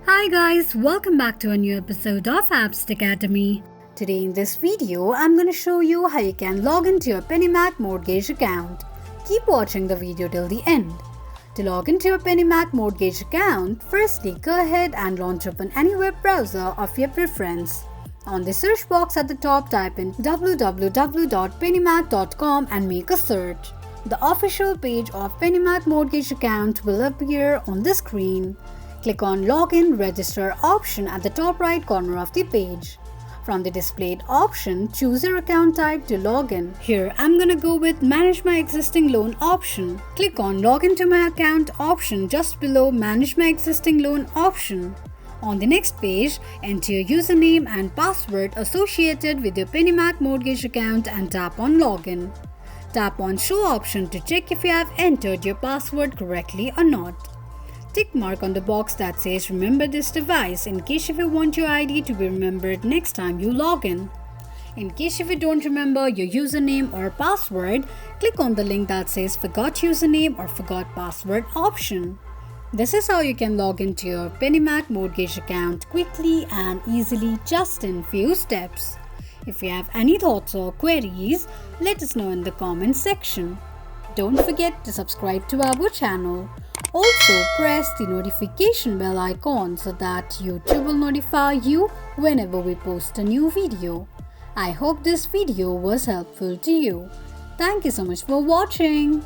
Hi guys, welcome back to a new episode of Apps Academy. Today in this video, I'm going to show you how you can log into your Pennymac mortgage account. Keep watching the video till the end. To log into your Pennymac mortgage account, firstly go ahead and launch open any web browser of your preference. On the search box at the top, type in www.pennymac.com and make a search. The official page of Pennymac mortgage account will appear on the screen. Click on Login Register option at the top right corner of the page. From the displayed option, choose your account type to log in. Here, I'm gonna go with Manage My Existing Loan option. Click on Login to My Account option just below Manage My Existing Loan option. On the next page, enter your username and password associated with your Pennymac mortgage account and tap on Login. Tap on Show option to check if you have entered your password correctly or not. Tick mark on the box that says Remember this device in case if you want your ID to be remembered next time you log in. In case if you don't remember your username or password, click on the link that says Forgot Username or Forgot Password option. This is how you can log into your Pennymac mortgage account quickly and easily just in few steps. If you have any thoughts or queries, let us know in the comment section. Don't forget to subscribe to our channel. Also, press the notification bell icon so that YouTube will notify you whenever we post a new video. I hope this video was helpful to you. Thank you so much for watching.